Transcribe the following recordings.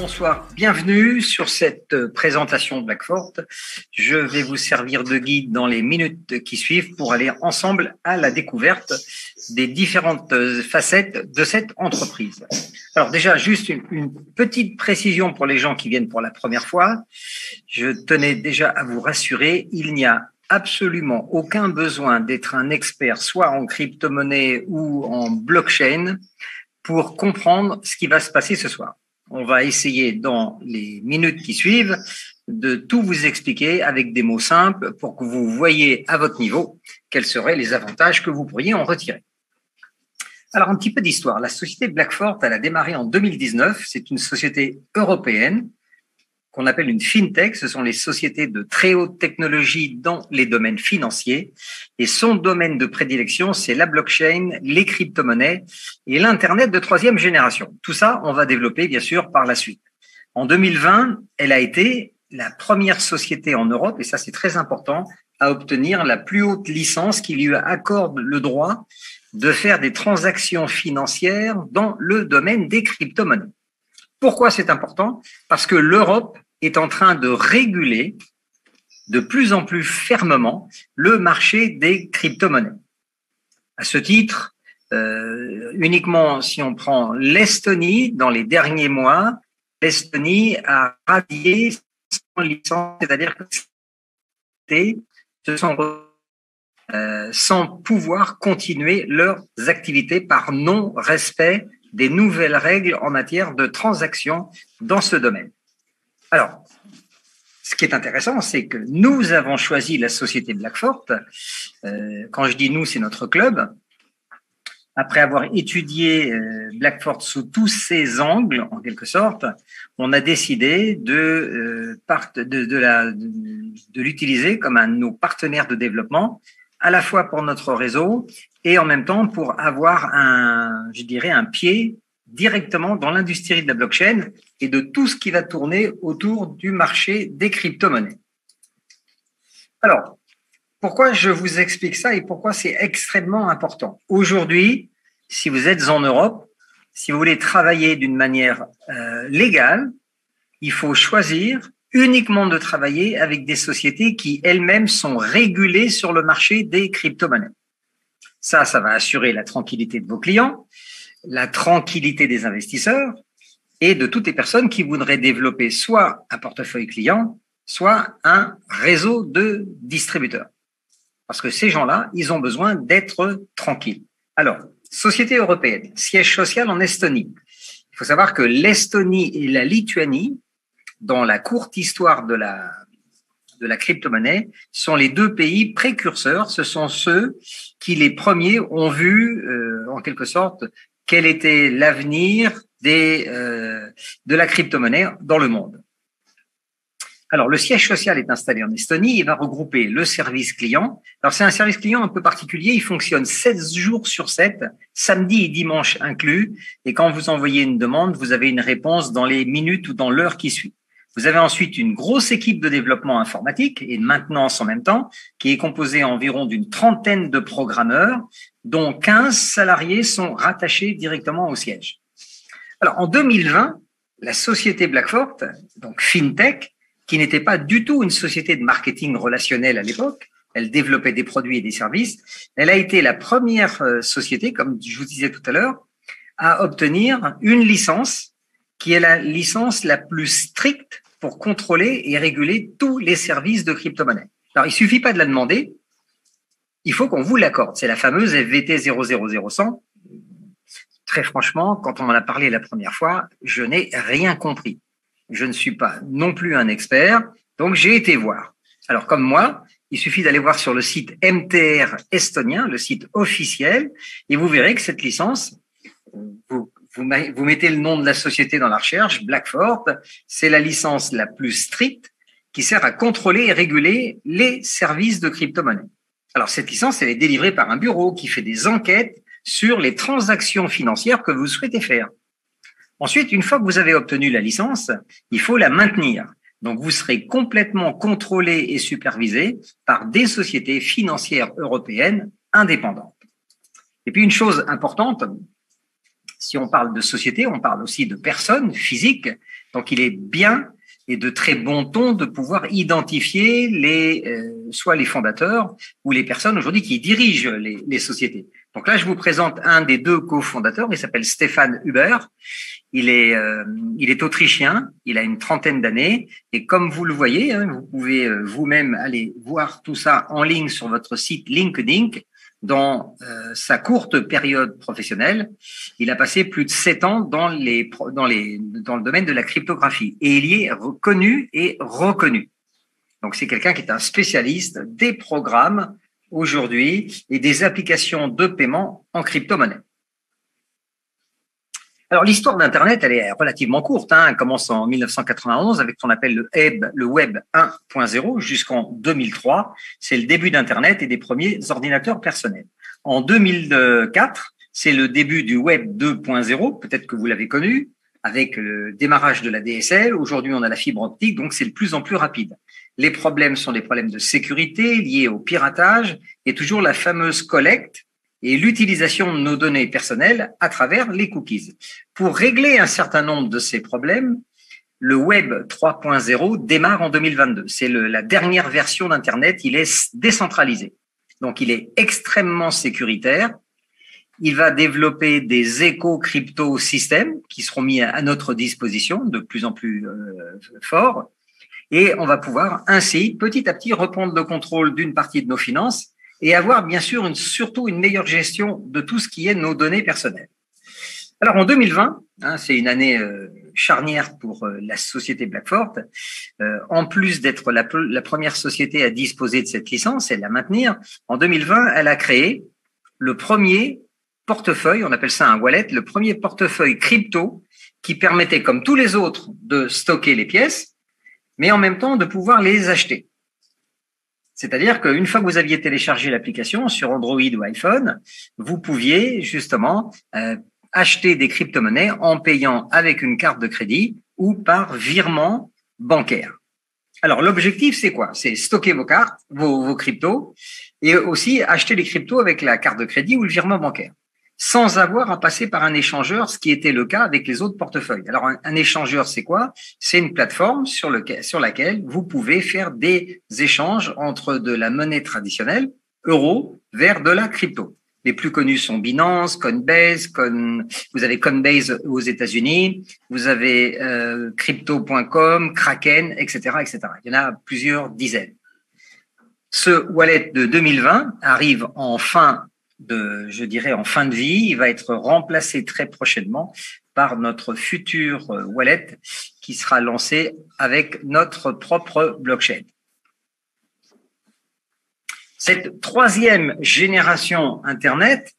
bonsoir, bienvenue sur cette présentation de Blackfort. Je vais vous servir de guide dans les minutes qui suivent pour aller ensemble à la découverte des différentes facettes de cette entreprise. Alors déjà, juste une petite précision pour les gens qui viennent pour la première fois. Je tenais déjà à vous rassurer, il n'y a absolument aucun besoin d'être un expert soit en crypto-monnaie ou en blockchain pour comprendre ce qui va se passer ce soir. On va essayer dans les minutes qui suivent de tout vous expliquer avec des mots simples pour que vous voyez à votre niveau quels seraient les avantages que vous pourriez en retirer. Alors, un petit peu d'histoire. La société Blackfort, elle a démarré en 2019. C'est une société européenne qu'on appelle une fintech. Ce sont les sociétés de très haute technologie dans les domaines financiers. Et son domaine de prédilection, c'est la blockchain, les crypto-monnaies et l'Internet de troisième génération. Tout ça, on va développer, bien sûr, par la suite. En 2020, elle a été la première société en Europe, et ça, c'est très important, à obtenir la plus haute licence qui lui accorde le droit de faire des transactions financières dans le domaine des crypto-monnaies. Pourquoi c'est important? Parce que l'Europe est en train de réguler de plus en plus fermement le marché des crypto-monnaies. À ce titre, uniquement si on prend l'Estonie, dans les derniers mois, l'Estonie a radié son licence, c'est-à-dire que se sont sans pouvoir continuer leurs activités par non-respect des nouvelles règles en matière de transactions dans ce domaine. Alors, ce qui est intéressant, c'est que nous avons choisi la société Blackfort. Quand je dis nous, c'est notre club. Après avoir étudié Blackfort sous tous ses angles, en quelque sorte, on a décidé de l'utiliser comme un de nos partenaires de développement, à la fois pour notre réseau et en même temps pour avoir un pied directement dans l'industrie de la blockchain et de tout ce qui va tourner autour du marché des crypto-monnaies. Alors, pourquoi je vous explique ça et pourquoi c'est extrêmement important? Aujourd'hui, si vous êtes en Europe, si vous voulez travailler d'une manière légale, il faut choisir uniquement de travailler avec des sociétés qui elles-mêmes sont régulées sur le marché des crypto-monnaies. Ça va assurer la tranquillité de vos clients, la tranquillité des investisseurs et de toutes les personnes qui voudraient développer soit un portefeuille client, soit un réseau de distributeurs. Parce que ces gens-là, ils ont besoin d'être tranquilles. Alors, société européenne, siège social en Estonie. Il faut savoir que l'Estonie et la Lituanie, dans la courte histoire de la crypto-monnaie, sont les deux pays précurseurs. Ce sont ceux qui, les premiers, ont vu, en quelque sorte, quel était l'avenir de la crypto-monnaie dans le monde. Alors, le siège social est installé en Estonie. Il va regrouper le service client. Alors, c'est un service client un peu particulier. Il fonctionne 7 jours sur 7, samedi et dimanche inclus. Et quand vous envoyez une demande, vous avez une réponse dans les minutes ou dans l'heure qui suit. Vous avez ensuite une grosse équipe de développement informatique et de maintenance en même temps, qui est composée environ d'une trentaine de programmeurs, dont 15 salariés sont rattachés directement au siège. Alors, en 2020, la société Blackfort, donc FinTech, qui n'était pas du tout une société de marketing relationnel à l'époque, elle développait des produits et des services, elle a été la première société, comme je vous disais tout à l'heure, à obtenir une licence qui est la licence la plus stricte pour contrôler et réguler tous les services de crypto-monnaie. Alors, il suffit pas de la demander, il faut qu'on vous l'accorde. C'est la fameuse FVT 000100. Très franchement, quand on m'en a parlé la première fois, je n'ai rien compris. Je ne suis pas non plus un expert, donc j'ai été voir. Alors, comme moi, il suffit d'aller voir sur le site MTR estonien, le site officiel, et vous verrez que cette licence, vous mettez le nom de la société dans la recherche, Blackfort, c'est la licence la plus stricte qui sert à contrôler et réguler les services de crypto-monnaie. Alors, cette licence, elle est délivrée par un bureau qui fait des enquêtes sur les transactions financières que vous souhaitez faire. Ensuite, une fois que vous avez obtenu la licence, il faut la maintenir. Donc, vous serez complètement contrôlé et supervisé par des sociétés financières européennes indépendantes. Et puis, une chose importante, Si on parle de société, on parle aussi de personnes physiques. Donc, il est bien et de très bon ton de pouvoir identifier soit les fondateurs ou les personnes aujourd'hui qui dirigent les sociétés. Donc là, je vous présente un des deux cofondateurs. Il s'appelle Stefan Huber. Il est autrichien. Il a une trentaine d'années. Et comme vous le voyez, hein, vous pouvez vous-même aller voir tout ça en ligne sur votre site LinkedIn. Dans sa courte période professionnelle, il a passé plus de 7 ans dans le domaine de la cryptographie et il y est reconnu et reconnu. Donc, c'est quelqu'un qui est un spécialiste des programmes aujourd'hui et des applications de paiement en crypto-monnaie. Alors, l'histoire d'Internet, elle est relativement courte. Hein. Elle commence en 1991 avec ce qu'on appelle le Web 1.0 jusqu'en 2003. C'est le début d'Internet et des premiers ordinateurs personnels. En 2004, c'est le début du Web 2.0. Peut-être que vous l'avez connu avec le démarrage de la DSL. Aujourd'hui, on a la fibre optique, donc c'est de plus en plus rapide. Les problèmes sont des problèmes de sécurité liés au piratage et toujours la fameuse collecte et l'utilisation de nos données personnelles à travers les cookies. Pour régler un certain nombre de ces problèmes, le Web 3.0 démarre en 2022. C'est la dernière version d'Internet. Il est décentralisé. Donc, il est extrêmement sécuritaire. Il va développer des éco-crypto-systèmes qui seront mis à notre disposition de plus en plus forts. Et on va pouvoir ainsi, petit à petit, reprendre le contrôle d'une partie de nos finances et avoir bien sûr surtout une meilleure gestion de tout ce qui est nos données personnelles. Alors en 2020, hein, c'est une année charnière pour la société Blackfort. En plus d'être la première société à disposer de cette licence et de la maintenir, en 2020, elle a créé le premier portefeuille, on appelle ça un wallet, le premier portefeuille crypto qui permettait, comme tous les autres, de stocker les pièces, mais en même temps de pouvoir les acheter. C'est-à-dire qu'une fois que vous aviez téléchargé l'application sur Android ou iPhone, vous pouviez justement acheter des crypto-monnaies en payant avec une carte de crédit ou par virement bancaire. Alors, l'objectif, c'est quoi? C'est stocker vos cartes, vos cryptos, et aussi acheter les cryptos avec la carte de crédit ou le virement bancaire, sans avoir à passer par un échangeur, ce qui était le cas avec les autres portefeuilles. Alors, un échangeur, c'est quoi? C'est une plateforme sur laquelle vous pouvez faire des échanges entre de la monnaie traditionnelle, euro, vers de la crypto. Les plus connus sont Binance, Coinbase, vous avez Coinbase aux États-Unis, vous avez Crypto.com, Kraken, etc., etc. Il y en a plusieurs dizaines. Ce wallet de 2020 arrive en fin de vie. Il va être remplacé très prochainement par notre futur wallet qui sera lancé avec notre propre blockchain. Cette troisième génération Internet,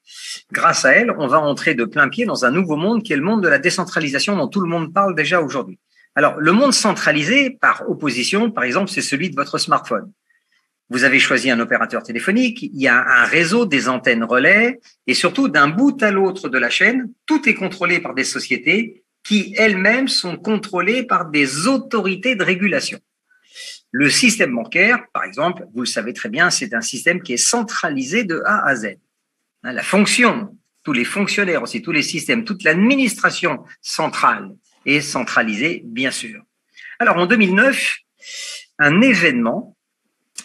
grâce à elle, on va entrer de plein pied dans un nouveau monde qui est le monde de la décentralisation dont tout le monde parle déjà aujourd'hui. Alors, le monde centralisé, par opposition, par exemple, c'est celui de votre smartphone. Vous avez choisi un opérateur téléphonique, il y a un réseau, des antennes relais, et surtout, d'un bout à l'autre de la chaîne, tout est contrôlé par des sociétés qui elles-mêmes sont contrôlées par des autorités de régulation. Le système bancaire, par exemple, vous le savez très bien, c'est un système qui est centralisé de A à Z. La fonction, tous les fonctionnaires aussi, tous les systèmes, toute l'administration centrale est centralisée, bien sûr. Alors, en 2009, un événement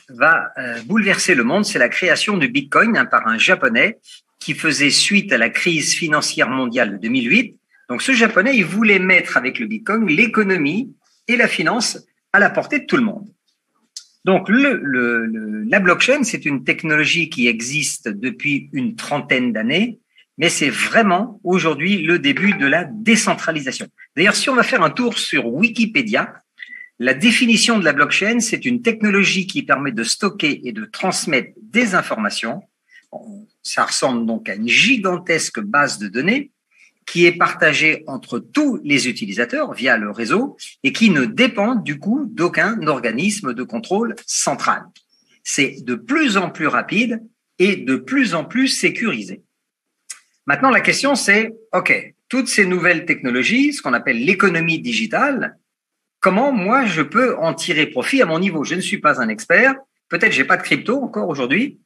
va bouleverser le monde, c'est la création du Bitcoin par un Japonais qui faisait suite à la crise financière mondiale de 2008. Donc, ce Japonais, il voulait mettre avec le Bitcoin l'économie et la finance à la portée de tout le monde. Donc, la blockchain, c'est une technologie qui existe depuis une trentaine d'années, mais c'est vraiment aujourd'hui le début de la décentralisation. D'ailleurs, si on va faire un tour sur Wikipédia, la définition de la blockchain, c'est une technologie qui permet de stocker et de transmettre des informations. Ça ressemble donc à une gigantesque base de données qui est partagée entre tous les utilisateurs via le réseau et qui ne dépend du coup d'aucun organisme de contrôle central. C'est de plus en plus rapide et de plus en plus sécurisé. Maintenant, la question c'est, OK, toutes ces nouvelles technologies, ce qu'on appelle l'économie digitale, comment moi je peux en tirer profit à mon niveau? Je ne suis pas un expert, peut-être j'ai pas de crypto encore aujourd'hui.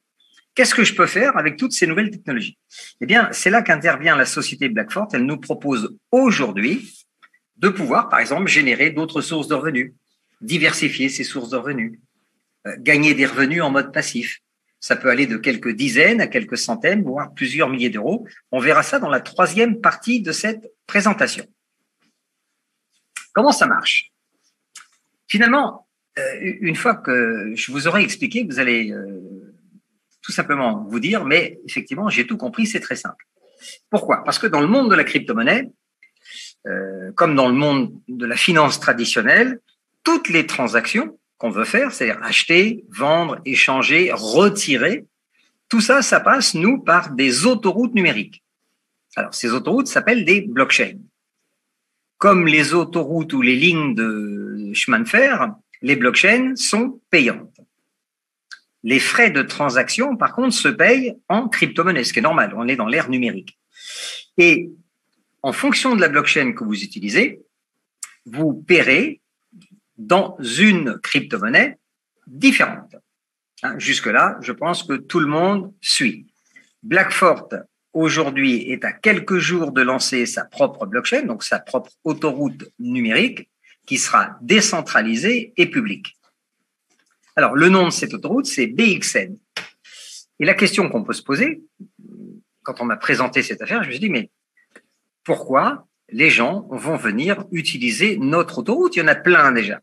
qu'est-ce que je peux faire avec toutes ces nouvelles technologies? Eh bien, c'est là qu'intervient la société Blackfort. Elle nous propose aujourd'hui de pouvoir, par exemple, générer d'autres sources de revenus, diversifier ces sources de revenus, gagner des revenus en mode passif. Ça peut aller de quelques dizaines à quelques centaines, voire plusieurs milliers d'euros. On verra ça dans la troisième partie de cette présentation. Comment ça marche? Finalement, une fois que je vous aurai expliqué, vous allez tout simplement vous dire, mais effectivement, j'ai tout compris, c'est très simple. Pourquoi? Parce que dans le monde de la crypto-monnaie, comme dans le monde de la finance traditionnelle, toutes les transactions qu'on veut faire, c'est-à-dire acheter, vendre, échanger, retirer, tout ça, ça passe, nous, par des autoroutes numériques. Alors, ces autoroutes s'appellent des blockchains. Comme les autoroutes ou les lignes de chemin de fer, les blockchains sont payantes. Les frais de transaction, par contre, se payent en crypto-monnaie, ce qui est normal, on est dans l'ère numérique. Et en fonction de la blockchain que vous utilisez, vous paierez dans une crypto-monnaie différente. Jusque-là, je pense que tout le monde suit. Blackfort, aujourd'hui, est à quelques jours de lancer sa propre blockchain, donc sa propre autoroute numérique, qui sera décentralisée et publique. Alors, le nom de cette autoroute, c'est BXN. Et la question qu'on peut se poser, quand on m'a présenté cette affaire, je me suis dit, mais pourquoi les gens vont venir utiliser notre autoroute? Il y en a plein déjà.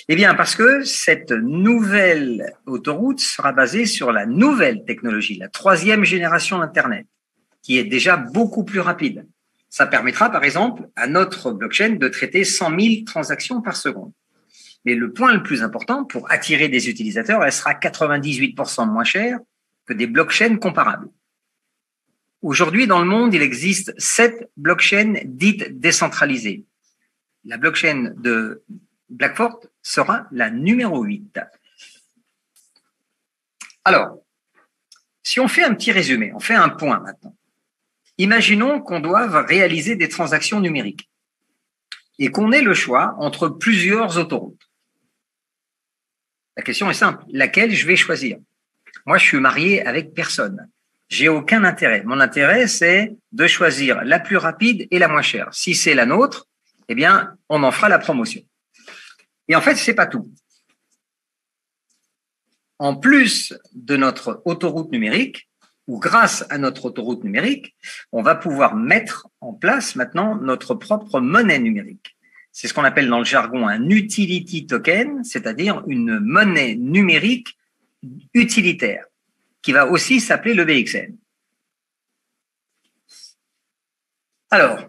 Eh bien, parce que cette nouvelle autoroute sera basée sur la nouvelle technologie, la troisième génération d'Internet, qui est déjà beaucoup plus rapide. Ça permettra, par exemple, à notre blockchain de traiter 100 000 transactions par seconde. Mais le point le plus important, pour attirer des utilisateurs, elle sera 98% moins chère que des blockchains comparables. Aujourd'hui, dans le monde, il existe 7 blockchains dites décentralisées. La blockchain de Blackfort sera la numéro 8. Alors, si on fait un petit résumé, on fait un point maintenant. Imaginons qu'on doive réaliser des transactions numériques et qu'on ait le choix entre plusieurs autoroutes. La question est simple, laquelle je vais choisir? Moi, je suis marié avec personne. J'ai aucun intérêt. Mon intérêt, c'est de choisir la plus rapide et la moins chère. Si c'est la nôtre, eh bien, on en fera la promotion. Et en fait, c'est pas tout. En plus de notre autoroute numérique, ou grâce à notre autoroute numérique, on va pouvoir mettre en place maintenant notre propre monnaie numérique. C'est ce qu'on appelle dans le jargon un utility token, c'est-à-dire une monnaie numérique utilitaire, qui va aussi s'appeler le BXN. Alors,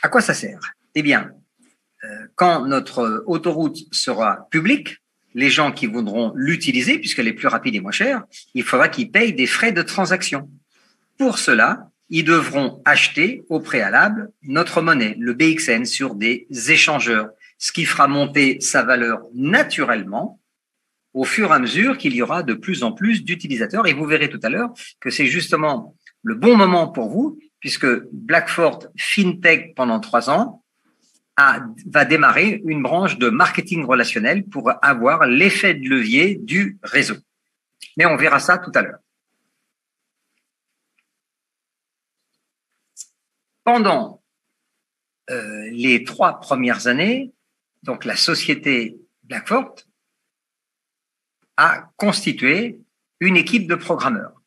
à quoi ça sert? Eh bien, quand notre autoroute sera publique, les gens qui voudront l'utiliser, puisqu'elle est plus rapide et moins chère, il faudra qu'ils payent des frais de transaction. Pour cela, ils devront acheter au préalable notre monnaie, le BXN, sur des échangeurs, ce qui fera monter sa valeur naturellement au fur et à mesure qu'il y aura de plus en plus d'utilisateurs. Et vous verrez tout à l'heure que c'est justement le bon moment pour vous, puisque Blackfort FinTech, pendant 3 ans, va démarrer une branche de marketing relationnel pour avoir l'effet de levier du réseau. Mais on verra ça tout à l'heure. Pendant les 3 premières années, donc la société Blackfort a constitué une équipe de programmeurs.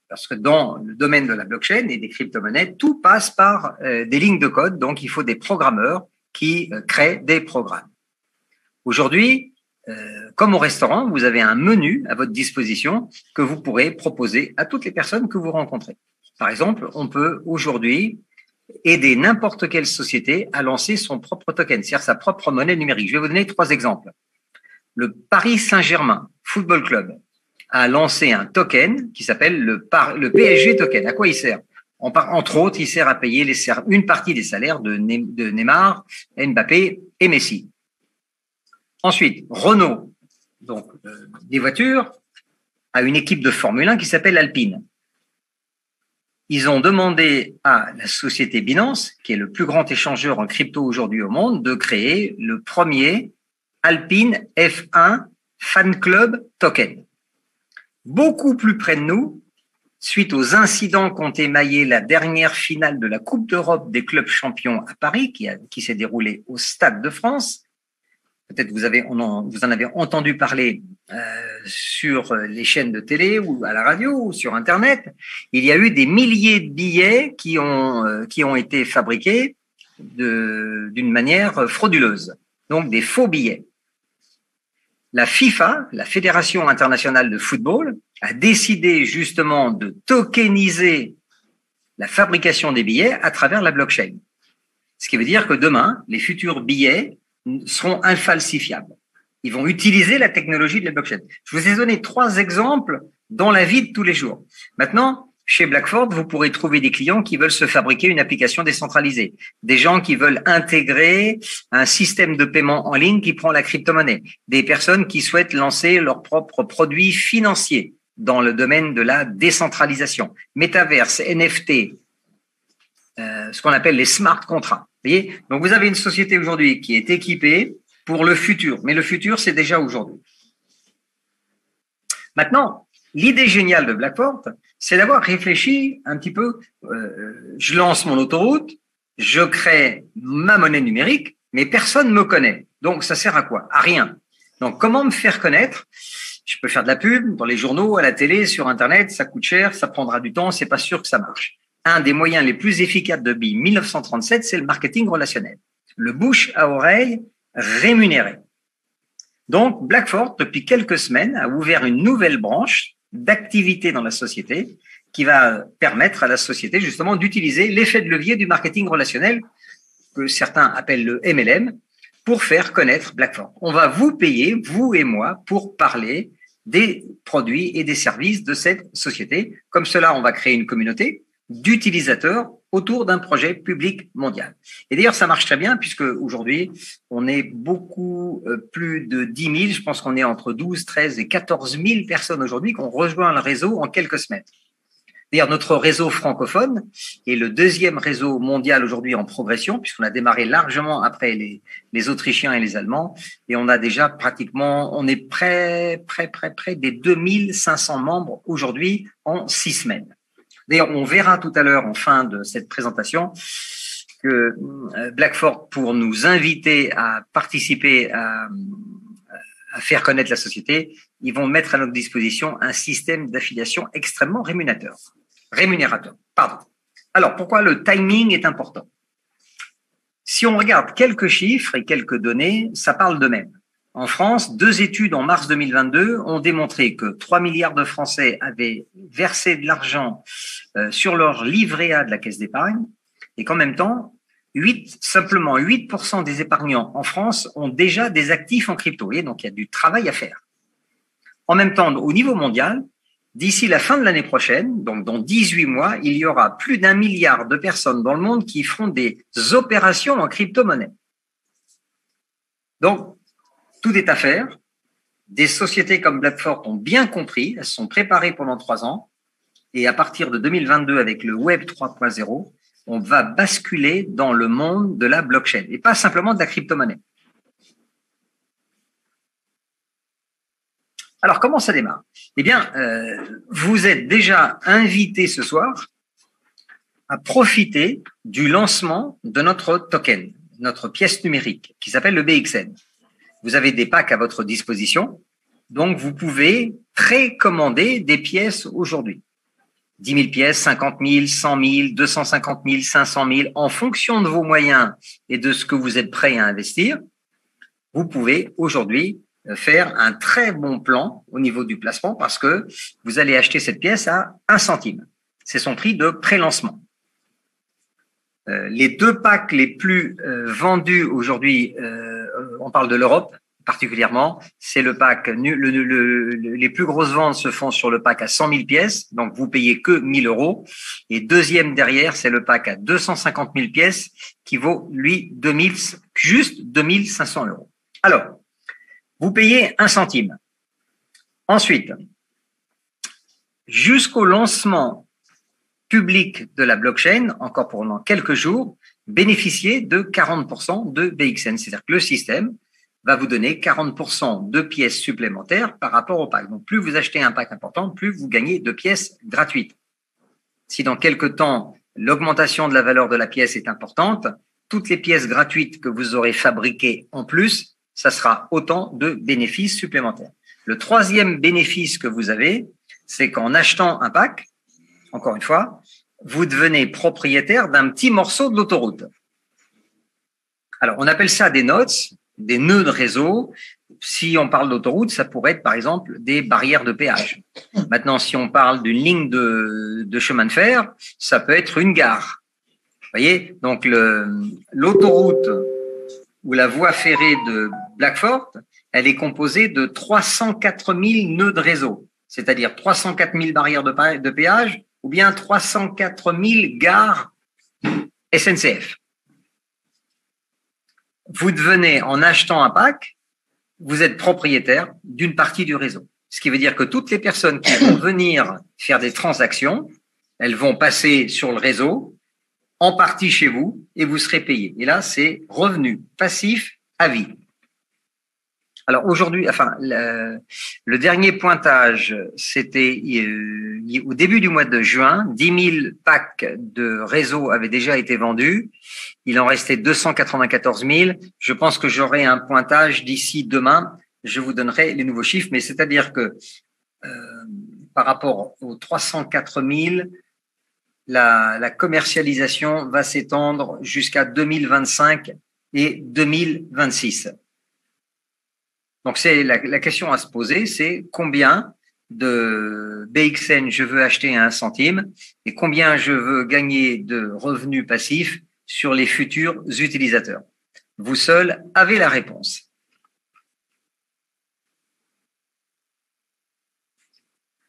Parce que dans le domaine de la blockchain et des crypto-monnaies, tout passe par des lignes de code, donc il faut des programmeurs qui créent des programmes. Aujourd'hui, comme au restaurant, vous avez un menu à votre disposition que vous pourrez proposer à toutes les personnes que vous rencontrez. Par exemple, on peut aujourd'hui aider n'importe quelle société à lancer son propre token, c'est-à-dire sa propre monnaie numérique. Je vais vous donner 3 exemples. Le Paris Saint-Germain Football Club a lancé un token qui s'appelle le PSG token. À quoi il sert? Entre autres, il sert à payer une partie des salaires de Neymar, Mbappé et Messi. Ensuite, Renault, donc des voitures, a une équipe de Formule 1 qui s'appelle Alpine. Ils ont demandé à la société Binance, qui est le plus grand échangeur en crypto aujourd'hui au monde, de créer le premier Alpine F1 Fan Club Token. beaucoup plus près de nous, suite aux incidents qu'ont émaillé la dernière finale de la Coupe d'Europe des clubs champions à Paris, qui s'est déroulée au Stade de France. Peut-être vous en avez entendu parler sur les chaînes de télé ou à la radio ou sur Internet. Il y a eu des milliers de billets qui ont été fabriqués d'une manière frauduleuse, donc des faux billets. La FIFA, la Fédération internationale de football, a décidé justement de tokeniser la fabrication des billets à travers la blockchain. Ce qui veut dire que demain, les futurs billets seront infalsifiables. Ils vont utiliser la technologie de la blockchain. Je vous ai donné 3 exemples dans la vie de tous les jours. Maintenant, chez Blackford, vous pourrez trouver des clients qui veulent se fabriquer une application décentralisée, des gens qui veulent intégrer un système de paiement en ligne qui prend la crypto-monnaie, des personnes qui souhaitent lancer leurs propres produits financiers dans le domaine de la décentralisation, métaverse, NFT, ce qu'on appelle les smart contracts. Vous voyez, donc vous avez une société aujourd'hui qui est équipée pour le futur, mais le futur, c'est déjà aujourd'hui. Maintenant, l'idée géniale de Blackford, c'est d'avoir réfléchi un petit peu, je lance mon autoroute, je crée ma monnaie numérique, mais personne ne me connaît. Donc, ça sert à quoi? À rien. Donc, comment me faire connaître? Je peux faire de la pub dans les journaux, à la télé, sur Internet, ça coûte cher, ça prendra du temps, c'est pas sûr que ça marche. Un des moyens les plus efficaces depuis 1937, c'est le marketing relationnel. Le bouche à oreille rémunéré. Donc, Blackford, depuis quelques semaines, a ouvert une nouvelle branche d'activité dans la société qui va permettre à la société justement d'utiliser l'effet de levier du marketing relationnel que certains appellent le MLM pour faire connaître Blackford. On va vous payer, vous et moi, pour parler des produits et des services de cette société. Comme cela, on va créer une communauté d'utilisateurs autour d'un projet public mondial. Et d'ailleurs, ça marche très bien puisque aujourd'hui, on est beaucoup plus de 10 000, je pense qu'on est entre 12, 13 et 14 000 personnes aujourd'hui qui ont rejoint le réseau en quelques semaines. D'ailleurs, notre réseau francophone est le 2e réseau mondial aujourd'hui en progression puisqu'on a démarré largement après les Autrichiens et les Allemands et on a déjà pratiquement, on est près des 2500 membres aujourd'hui en 6 semaines. D'ailleurs, on verra tout à l'heure, en fin de cette présentation, que Blackford, pour nous inviter à participer à faire connaître la société, ils vont mettre à notre disposition un système d'affiliation extrêmement rémunérateur. Pardon. Alors, pourquoi le timing est important? Si on regarde quelques chiffres et quelques données, ça parle d'eux-mêmes. En France, 2 études en mars 2022 ont démontré que 3 milliards de Français avaient versé de l'argent sur leur livret A de la caisse d'épargne et qu'en même temps, simplement 8% des épargnants en France ont déjà des actifs en crypto. Et donc, il y a du travail à faire. En même temps, au niveau mondial, d'ici la fin de l'année prochaine, donc dans 18 mois, il y aura plus d'1 milliard de personnes dans le monde qui feront des opérations en crypto-monnaie. Donc, tout est à faire. Des sociétés comme Blackford ont bien compris, elles se sont préparées pendant 3 ans. Et à partir de 2022, avec le Web 3.0, on va basculer dans le monde de la blockchain et pas simplement de la crypto-monnaie. Alors, comment ça démarre? Eh bien, vous êtes déjà invité ce soir à profiter du lancement de notre token, notre pièce numérique, qui s'appelle le BXN. Vous avez des packs à votre disposition, donc vous pouvez précommander des pièces aujourd'hui. 10 000 pièces, 50 000, 100 000, 250 000, 500 000, en fonction de vos moyens et de ce que vous êtes prêt à investir, vous pouvez aujourd'hui faire un très bon plan au niveau du placement parce que vous allez acheter cette pièce à 1 centime. C'est son prix de pré-lancement. Les 2 packs les plus vendus aujourd'hui, on parle de l'Europe particulièrement, c'est le pack, les plus grosses ventes se font sur le pack à 100 000 pièces, donc vous payez que 1 000 euros. Et deuxième derrière, c'est le pack à 250 000 pièces qui vaut, lui, juste 2 500 euros. Alors, vous payez 1 centime. Ensuite, jusqu'au lancement public de la blockchain, encore pendant quelques jours, bénéficiez de 40% de BXN. C'est-à-dire que le système va vous donner 40% de pièces supplémentaires par rapport au pack. Donc, plus vous achetez un pack important, plus vous gagnez de pièces gratuites. Si dans quelques temps, l'augmentation de la valeur de la pièce est importante, toutes les pièces gratuites que vous aurez fabriquées en plus, ça sera autant de bénéfices supplémentaires. Le troisième bénéfice que vous avez, c'est qu'en achetant un pack, encore une fois, vous devenez propriétaire d'un petit morceau de l'autoroute. Alors, on appelle ça des nodes, des nœuds de réseau. Si on parle d'autoroute, ça pourrait être par exemple des barrières de péage. Maintenant, si on parle d'une ligne de chemin de fer, ça peut être une gare. Vous voyez, donc l'autoroute ou la voie ferrée de Blackford, elle est composée de 304 000 nœuds de réseau, c'est-à-dire 304 000 barrières de péage ou bien 304 000 gares SNCF. Vous devenez, en achetant un pack, vous êtes propriétaire d'une partie du réseau. Ce qui veut dire que toutes les personnes qui vont venir faire des transactions, elles vont passer sur le réseau, en partie chez vous, et vous serez payé. Et là, c'est revenu passif à vie. Alors aujourd'hui, enfin, le dernier pointage, c'était au début du mois de juin, 10 000 packs de réseau avaient déjà été vendus. Il en restait 294 000. Je pense que j'aurai un pointage d'ici demain. Je vous donnerai les nouveaux chiffres, mais c'est-à-dire que par rapport aux 304 000, la commercialisation va s'étendre jusqu'à 2025 et 2026. Donc, c'est la question à se poser, c'est combien de BXN je veux acheter à 1 centime et combien je veux gagner de revenus passifs sur les futurs utilisateurs. Vous seuls avez la réponse.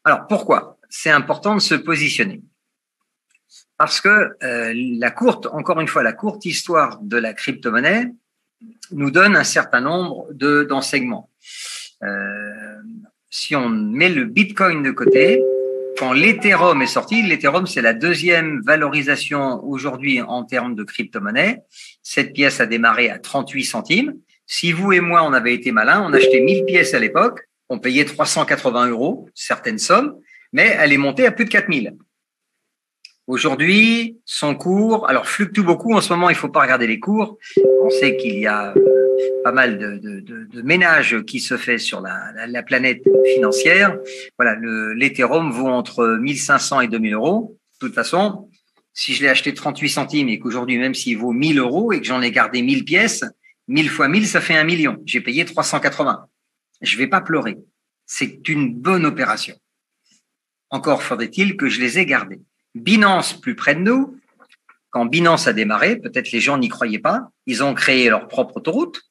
Alors, pourquoi c'est important de se positionner? Parce que encore une fois, la courte histoire de la crypto-monnaie nous donne un certain nombre d'enseignements. Si on met le Bitcoin de côté, quand l'Ethereum est sorti, l'Ethereum, c'est la deuxième valorisation aujourd'hui en termes de crypto-monnaie. Cette pièce a démarré à 38 centimes. Si vous et moi, on avait été malins, on achetait 1000 pièces à l'époque, on payait 380 €, certaines sommes, mais elle est montée à plus de 4000. Aujourd'hui, son cours, alors fluctue beaucoup. En ce moment, il faut pas regarder les cours. On sait qu'il y a pas mal de ménage qui se fait sur la planète financière. Voilà, l'Ethereum vaut entre 1500 et 2000 €. De toute façon, si je l'ai acheté 38 centimes et qu'aujourd'hui, même s'il vaut 1000 € et que j'en ai gardé 1000 pièces, 1000 fois 1000, ça fait 1 million. J'ai payé 380. Je vais pas pleurer. C'est une bonne opération. Encore faudrait-il que je les ai gardés. Binance, plus près de nous, quand Binance a démarré, peut-être les gens n'y croyaient pas, ils ont créé leur propre autoroute,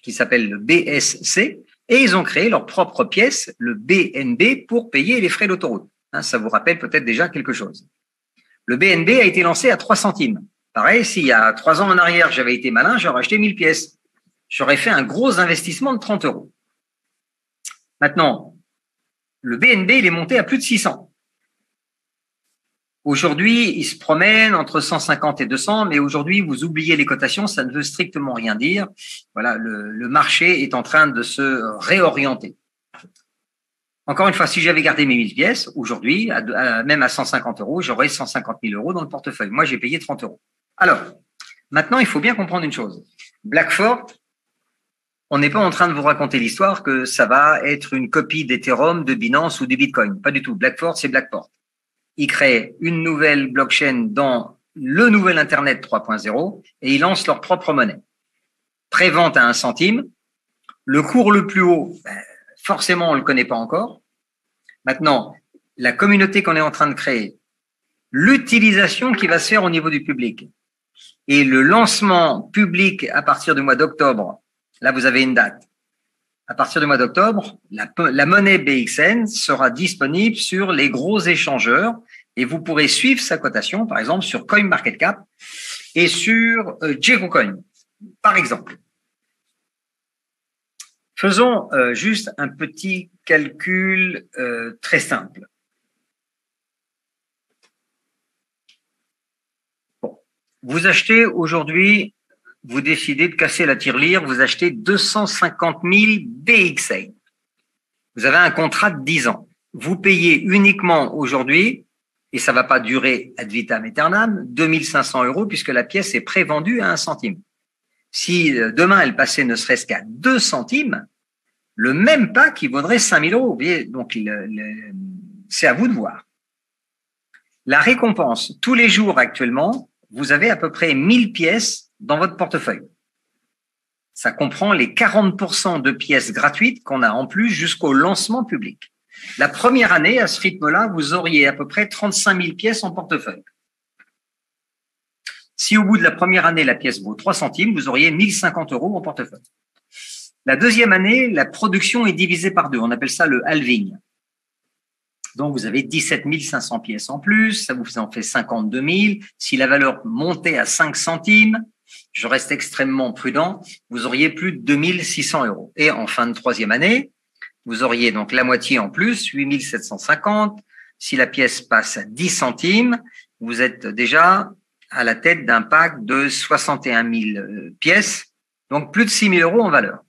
qui s'appelle le BSC, et ils ont créé leur propre pièce, le BNB, pour payer les frais d'autoroute. Ça vous rappelle peut-être déjà quelque chose. Le BNB a été lancé à 3 centimes. Pareil, s'il y a 3 ans en arrière, j'avais été malin, j'aurais acheté 1000 pièces. J'aurais fait un gros investissement de 30 €. Maintenant, le BNB, il est monté à plus de 600. Aujourd'hui, il se promène entre 150 et 200, mais aujourd'hui, vous oubliez les cotations, ça ne veut strictement rien dire. Voilà, le marché est en train de se réorienter. Encore une fois, si j'avais gardé mes 1000 pièces, aujourd'hui, même à 150 €, j'aurais 150 000 € dans le portefeuille. Moi, j'ai payé 30 €. Alors, maintenant, il faut bien comprendre une chose. Blackford, on n'est pas en train de vous raconter l'histoire que ça va être une copie d'Ethereum, de Binance ou du Bitcoin. Pas du tout. Blackford, c'est Blackford. Ils créent une nouvelle blockchain dans le nouvel Internet 3.0 et ils lancent leur propre monnaie. Prévente à 1 centime. Le cours le plus haut, forcément, on ne le connaît pas encore. Maintenant, la communauté qu'on est en train de créer, l'utilisation qui va se faire au niveau du public et le lancement public à partir du mois d'octobre, là, vous avez une date. À partir du mois d'octobre, la monnaie BXN sera disponible sur les gros échangeurs et vous pourrez suivre sa cotation, par exemple, sur CoinMarketCap et sur Gekocoin, par exemple. Faisons juste un petit calcul très simple. Bon. Vous achetez aujourd'hui vous décidez de casser la tirelire, vous achetez 250 000 BXA. Vous avez un contrat de 10 ans. Vous payez uniquement aujourd'hui, et ça va pas durer ad vitam aeternam, 2500 € puisque la pièce est prévendue à 1 centime. Si demain elle passait ne serait-ce qu'à 2 centimes, le même pack, il vaudrait 5 000 €. Vous voyez, donc c'est à vous de voir. La récompense, tous les jours actuellement, vous avez à peu près 1000 pièces dans votre portefeuille. Ça comprend les 40% de pièces gratuites qu'on a en plus jusqu'au lancement public. La première année, à ce rythme-là, vous auriez à peu près 35 000 pièces en portefeuille. Si au bout de la première année, la pièce vaut 3 centimes, vous auriez 1050 € en portefeuille. La deuxième année, la production est divisée par 2. On appelle ça le halving. Donc, vous avez 17 500 pièces en plus, ça vous en fait 52 000. Si la valeur montait à 5 centimes, je reste extrêmement prudent, vous auriez plus de 2600 €. Et en fin de troisième année, vous auriez donc la moitié en plus, 8 750. Si la pièce passe à 10 centimes, vous êtes déjà à la tête d'un pack de 61 000 pièces, donc plus de 6 000 € en valeur.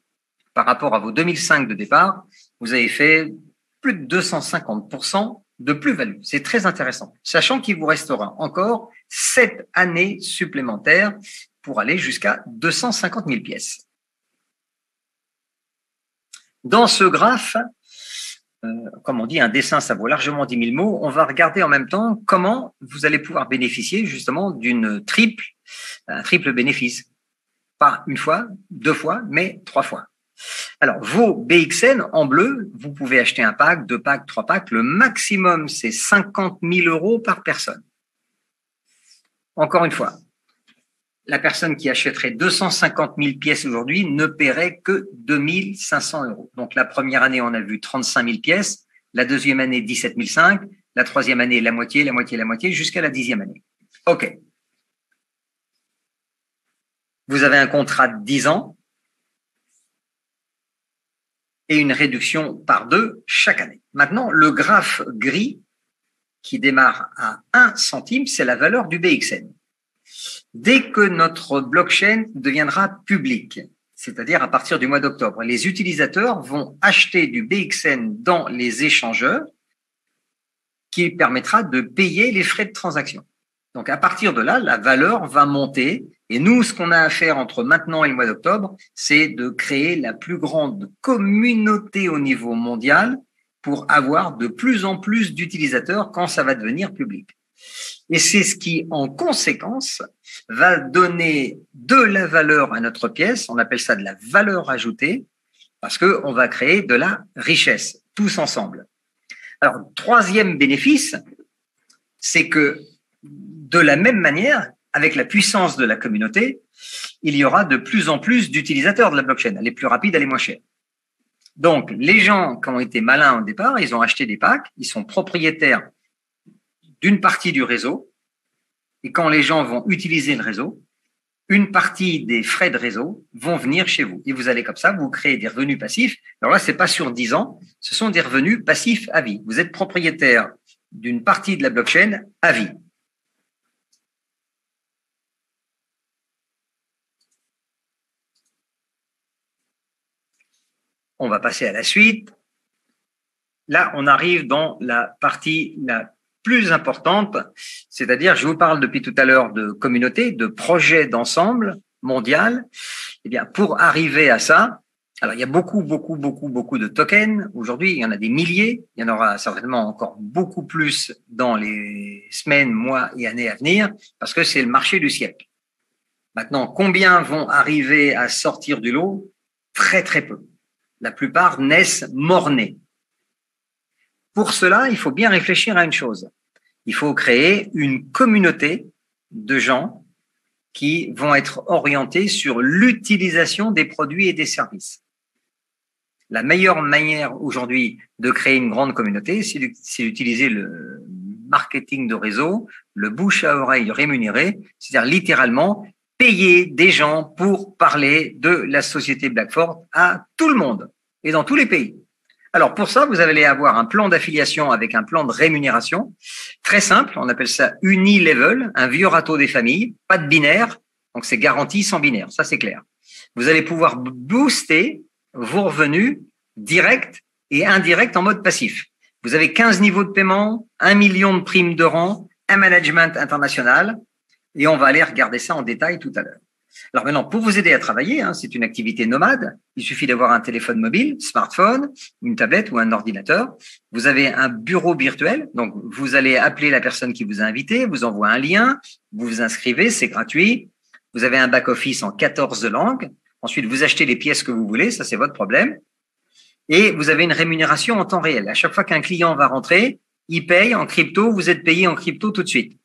Par rapport à vos 2005 de départ, vous avez fait plus de 250% de plus-value. C'est très intéressant, sachant qu'il vous restera encore 7 années supplémentaires pour aller jusqu'à 250 000 pièces. Dans ce graphe, comme on dit, un dessin, ça vaut largement 10 000 mots. On va regarder en même temps comment vous allez pouvoir bénéficier justement un triple bénéfice. Pas une fois, 2 fois, mais 3 fois. Alors, vos BXN en bleu, vous pouvez acheter un pack, 2 packs, 3 packs. Le maximum, c'est 50 000 € par personne. Encore une fois, la personne qui achèterait 250 000 pièces aujourd'hui ne paierait que 2 500 €. Donc, la première année, on a vu 35 000 pièces. La deuxième année, 17 500. La troisième année, la moitié, jusqu'à la 10e année. OK. Vous avez un contrat de 10 ans et une réduction par 2 chaque année. Maintenant, le graphe gris qui démarre à 1 centime, c'est la valeur du BXN. Dès que notre blockchain deviendra public, c'est-à-dire à partir du mois d'octobre, les utilisateurs vont acheter du BXN dans les échangeurs qui permettra de payer les frais de transaction. Donc, à partir de là, la valeur va monter. Et nous, ce qu'on a à faire entre maintenant et le mois d'octobre, c'est de créer la plus grande communauté au niveau mondial pour avoir de plus en plus d'utilisateurs quand ça va devenir public. Et c'est ce qui, en conséquence, va donner de la valeur à notre pièce. On appelle ça de la valeur ajoutée parce qu'on va créer de la richesse, tous ensemble. Alors, troisième bénéfice, c'est que de la même manière, avec la puissance de la communauté, il y aura de plus en plus d'utilisateurs de la blockchain. Elle est plus rapide, elle est moins chère. Donc, les gens qui ont été malins au départ, ils ont acheté des packs, ils sont propriétaires d'une partie du réseau. Et quand les gens vont utiliser le réseau, une partie des frais de réseau vont venir chez vous. Et vous allez comme ça, vous créez des revenus passifs. Alors là, c'est pas sur 10 ans, ce sont des revenus passifs à vie. Vous êtes propriétaire d'une partie de la blockchain à vie. On va passer à la suite. Là, on arrive dans la partie la plus importante, c'est-à-dire, je vous parle depuis tout à l'heure de communauté, de projet d'ensemble mondial. Eh bien, pour arriver à ça, alors il y a beaucoup de tokens. Aujourd'hui, il y en a des milliers. Il y en aura certainement encore beaucoup plus dans les semaines, mois et années à venir, parce que c'est le marché du siècle. Maintenant, combien vont arriver à sortir du lot? Très, très peu. La plupart naissent mort-nés. Pour cela, il faut bien réfléchir à une chose. Il faut créer une communauté de gens qui vont être orientés sur l'utilisation des produits et des services. La meilleure manière aujourd'hui de créer une grande communauté, c'est d'utiliser le marketing de réseau, le bouche à oreille rémunéré, c'est-à-dire littéralement payer des gens pour parler de la société Blackford à tout le monde et dans tous les pays. Alors pour ça, vous allez avoir un plan d'affiliation avec un plan de rémunération très simple, on appelle ça unilevel, un vieux râteau des familles, pas de binaire, Donc, c'est garanti sans binaire. Ça, c'est clair. Vous allez pouvoir booster vos revenus directs et indirects en mode passif. Vous avez 15 niveaux de paiement, 1 million de primes de rang, un management international, et on va aller regarder ça en détail tout à l'heure. Alors maintenant, pour vous aider à travailler, c'est une activité nomade. Il suffit d'avoir un téléphone mobile, smartphone, une tablette ou un ordinateur. Vous avez un bureau virtuel, donc vous allez appeler la personne qui vous a invité, vous envoie un lien, vous vous inscrivez, c'est gratuit. Vous avez un back-office en 14 langues. Ensuite, vous achetez les pièces que vous voulez, ça c'est votre problème. Et vous avez une rémunération en temps réel. À chaque fois qu'un client va rentrer, il paye en crypto, vous êtes payé en crypto tout de suite.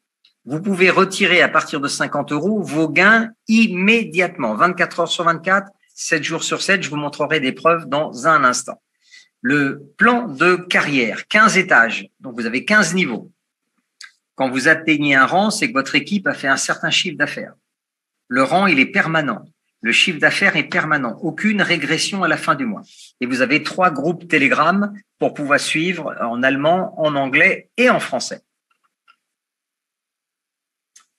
Vous pouvez retirer à partir de 50 € vos gains immédiatement, 24 heures sur 24, 7 jours sur 7. Je vous montrerai des preuves dans un instant. Le plan de carrière, 15 étages, donc vous avez 15 niveaux. Quand vous atteignez un rang, c'est que votre équipe a fait un certain chiffre d'affaires. Le rang, il est permanent. Le chiffre d'affaires est permanent. Aucune régression à la fin du mois. Et vous avez 3 groupes Telegram pour pouvoir suivre en allemand, en anglais et en français.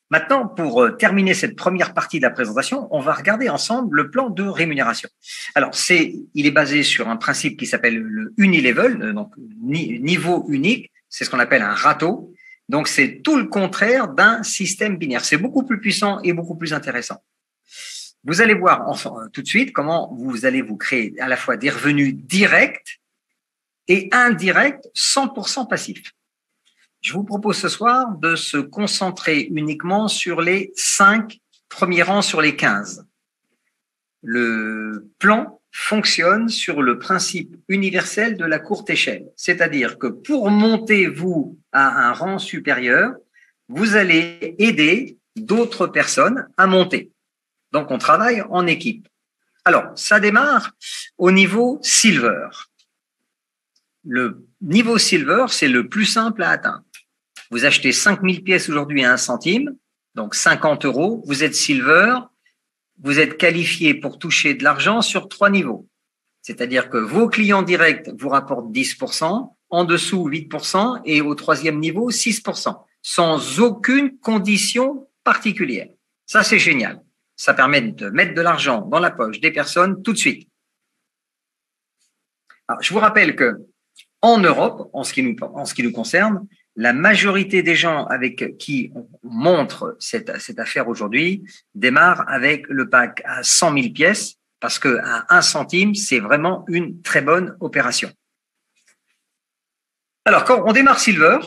Maintenant, pour terminer cette première partie de la présentation, on va regarder ensemble le plan de rémunération. Alors, il est basé sur un principe qui s'appelle le unilevel, donc niveau unique. C'est ce qu'on appelle un râteau. Donc, c'est tout le contraire d'un système binaire. C'est beaucoup plus puissant et beaucoup plus intéressant. Vous allez voir tout de suite comment vous allez vous créer à la fois des revenus directs et indirects 100% passifs. Je vous propose ce soir de se concentrer uniquement sur les 5 premiers rangs sur les 15. Le plan fonctionne sur le principe universel de la courte échelle. C'est-à-dire que pour monter, vous, à un rang supérieur, vous allez aider d'autres personnes à monter. Donc, on travaille en équipe. Alors, ça démarre au niveau silver. Le niveau silver, c'est le plus simple à atteindre. Vous achetez 5000 pièces aujourd'hui à 1 centime, donc 50 €. Vous êtes silver, vous êtes qualifié pour toucher de l'argent sur 3 niveaux. C'est-à-dire que vos clients directs vous rapportent 10%, en dessous 8% et au 3e niveau 6%, sans aucune condition particulière. Ça, c'est génial. Ça permet de mettre de l'argent dans la poche des personnes tout de suite. Alors, je vous rappelle que en Europe, en ce qui nous concerne, la majorité des gens avec qui on montre cette affaire aujourd'hui démarrent avec le pack à 100 000 pièces parce que à 1 centime, c'est vraiment une très bonne opération. Alors, quand on démarre Silver,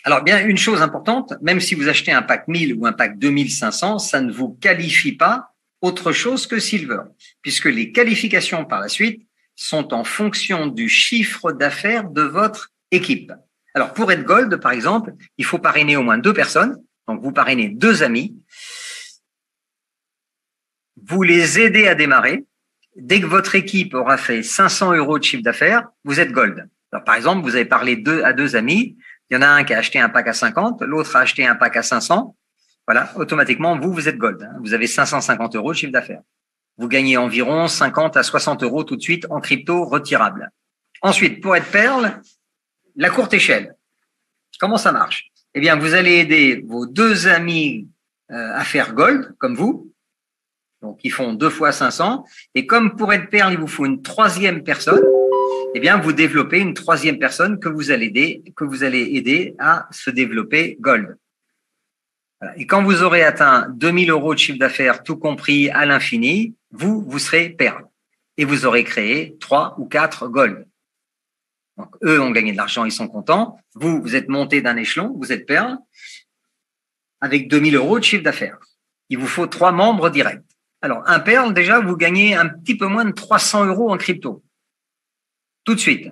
alors bien une chose importante, même si vous achetez un pack 1000 ou un pack 2500, ça ne vous qualifie pas autre chose que Silver, puisque les qualifications par la suite sont en fonction du chiffre d'affaires de votre équipe. Alors, pour être Gold, par exemple, il faut parrainer au moins 2 personnes. Donc, vous parrainez 2 amis. Vous les aidez à démarrer. Dès que votre équipe aura fait 500 € de chiffre d'affaires, vous êtes Gold. Alors, par exemple, vous avez parlé à 2 amis. Il y en a un qui a acheté un pack à 50, l'autre a acheté un pack à 500. Voilà, automatiquement, vous êtes Gold. Vous avez 550 € de chiffre d'affaires. Vous gagnez environ 50 à 60 € tout de suite en crypto retirable. Ensuite, pour être Perle, la courte échelle. Comment ça marche? Eh bien, vous allez aider vos 2 amis à faire Gold, comme vous. Donc, ils font 2 fois 500. Et comme pour être Perle, il vous faut une 3e personne, eh bien, vous développez une 3e personne que vous allez aider à se développer Gold. Voilà. Et quand vous aurez atteint 2000 € de chiffre d'affaires, tout compris à l'infini, vous serez Perle. Et vous aurez créé 3 ou 4 Gold. Donc, eux ont gagné de l'argent, ils sont contents. Vous êtes monté d'un échelon, vous êtes Perle, avec 2000 € de chiffre d'affaires. Il vous faut 3 membres directs. Alors, un Perle, déjà, vous gagnez un petit peu moins de 300 € en crypto. Tout de suite.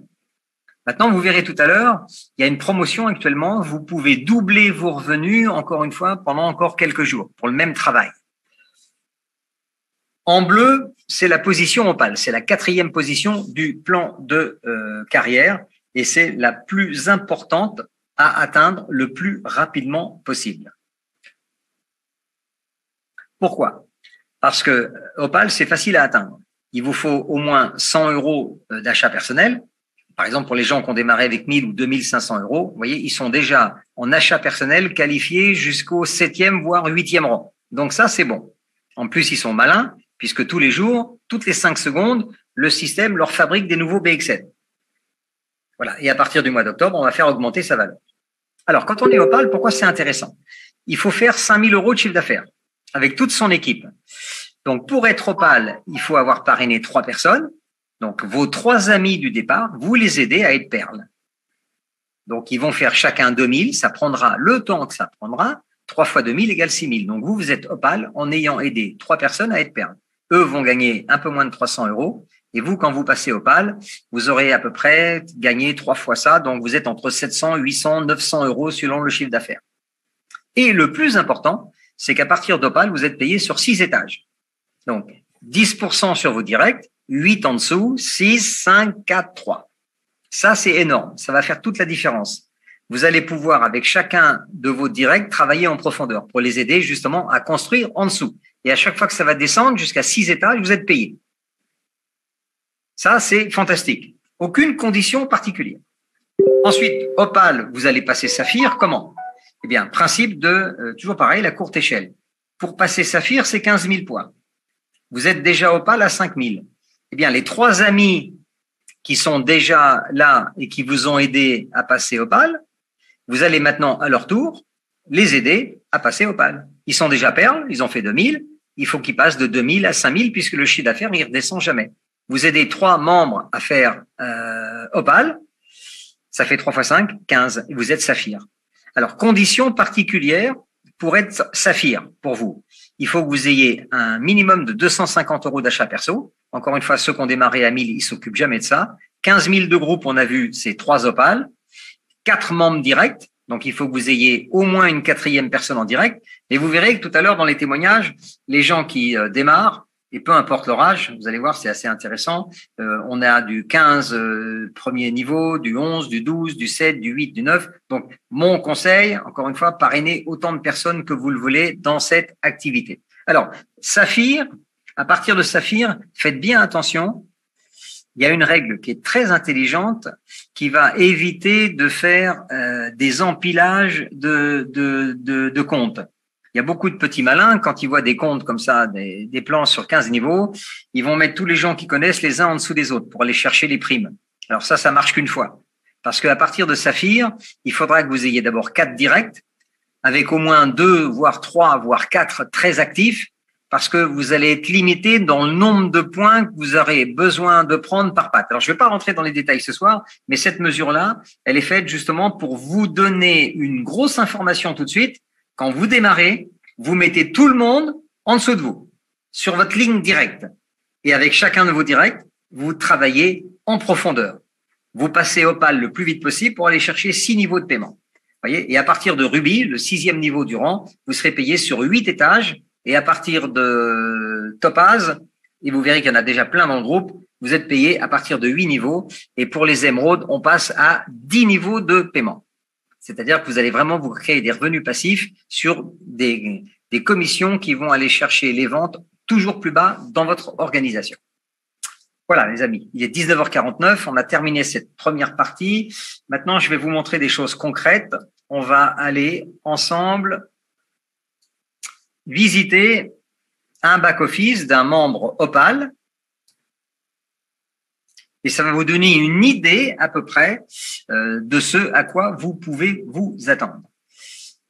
Maintenant, vous verrez tout à l'heure, il y a une promotion actuellement. Vous pouvez doubler vos revenus, encore une fois, pendant encore quelques jours, pour le même travail. En bleu, c'est la position opale. C'est la 4e position du plan de carrière et c'est la plus importante à atteindre le plus rapidement possible. Pourquoi? Parce que opale, c'est facile à atteindre. Il vous faut au moins 100 € d'achat personnel. Par exemple, pour les gens qui ont démarré avec 1000 ou 2500 €, vous voyez, ils sont déjà en achat personnel qualifiés jusqu'au 7e, voire 8e rang. Donc ça, c'est bon. En plus, ils sont malins, puisque tous les jours, toutes les 5 secondes, le système leur fabrique des nouveaux BXN. Voilà. Et à partir du mois d'octobre, on va faire augmenter sa valeur. Alors, quand on est Opal, pourquoi c'est intéressant? Il faut faire 5 000 € de chiffre d'affaires avec toute son équipe. Donc, pour être Opal, il faut avoir parrainé 3 personnes. Donc, vos 3 amis du départ, vous les aidez à être perles. Donc, ils vont faire chacun 2 000. Ça prendra le temps que ça prendra. 3 fois 2 000 égale 6 000. Donc, vous êtes Opal en ayant aidé 3 personnes à être perles. Eux vont gagner un peu moins de 300 €. Et vous, quand vous passez Opal, vous aurez à peu près gagné 3 fois ça. Donc, vous êtes entre 700, 800, 900 € selon le chiffre d'affaires. Et le plus important, c'est qu'à partir d'Opal, vous êtes payé sur 6 étages. Donc, 10% sur vos directs, 8 en dessous, 6, 5, 4, 3. Ça, c'est énorme. Ça va faire toute la différence. Vous allez pouvoir, avec chacun de vos directs, travailler en profondeur pour les aider justement à construire en dessous. Et à chaque fois que ça va descendre jusqu'à 6 étages, vous êtes payé. Ça, c'est fantastique. Aucune condition particulière. Ensuite, Opal, vous allez passer Saphir. Comment? Eh bien, principe de, toujours pareil, la courte échelle. Pour passer Saphir, c'est 15 000 points. Vous êtes déjà Opal à 5 000. Eh bien, les 3 amis qui sont déjà là et qui vous ont aidé à passer Opal, vous allez maintenant, à leur tour, les aider à passer Opal. Ils sont déjà perles, ils ont fait 2 000. Il faut qu'ils passent de 2 000 à 5 000 puisque le chiffre d'affaires, il redescend jamais. Vous aidez 3 membres à faire Opal, ça fait 3 fois 5, 15, et vous êtes Saphir. Alors, condition particulière pour être Saphir, pour vous. Il faut que vous ayez un minimum de 250 € d'achat perso. Encore une fois, ceux qui ont démarré à 1000, ils s'occupent jamais de ça. 15 000 de groupe, on a vu, c'est 3 Opal. 4 membres directs. Donc, il faut que vous ayez au moins une 4e personne en direct. Et vous verrez que tout à l'heure, dans les témoignages, les gens qui démarrent, et peu importe leur âge, vous allez voir, c'est assez intéressant. On a du 15 premier niveau, du 11, du 12, du 7, du 8, du 9. Donc, mon conseil, encore une fois, parrainez autant de personnes que vous le voulez dans cette activité. Alors, Saphir, à partir de Saphir, faites bien attention. Il y a une règle qui est très intelligente qui va éviter de faire des empilages de comptes. Il y a beaucoup de petits malins, quand ils voient des comptes comme ça, des plans sur 15 niveaux, ils vont mettre tous les gens qu'ils connaissent les uns en dessous des autres pour aller chercher les primes. Alors ça marche qu'une fois. Parce qu'à partir de Saphir, il faudra que vous ayez d'abord 4 directs, avec au moins 2, voire 3, voire 4 très actifs, parce que vous allez être limité dans le nombre de points que vous aurez besoin de prendre par patte. Alors, je ne vais pas rentrer dans les détails ce soir, mais cette mesure-là, elle est faite justement pour vous donner une grosse information tout de suite. Quand vous démarrez, vous mettez tout le monde en dessous de vous, sur votre ligne directe. Et avec chacun de vos directs, vous travaillez en profondeur. Vous passez Opal le plus vite possible pour aller chercher 6 niveaux de paiement. Voyez, et à partir de Ruby, le 6e niveau du rang, vous serez payé sur 8 étages. Et à partir de Topaz, et vous verrez qu'il y en a déjà plein dans le groupe, vous êtes payé à partir de 8 niveaux. Et pour les émeraudes, on passe à 10 niveaux de paiement. C'est-à-dire que vous allez vraiment vous créer des revenus passifs sur des commissions qui vont aller chercher les ventes toujours plus bas dans votre organisation. Voilà, les amis, il est 19h49, on a terminé cette première partie. Maintenant, je vais vous montrer des choses concrètes. On va aller ensemble visiter un back-office d'un membre Opal. Et ça va vous donner une idée à peu près de ce à quoi vous pouvez vous attendre.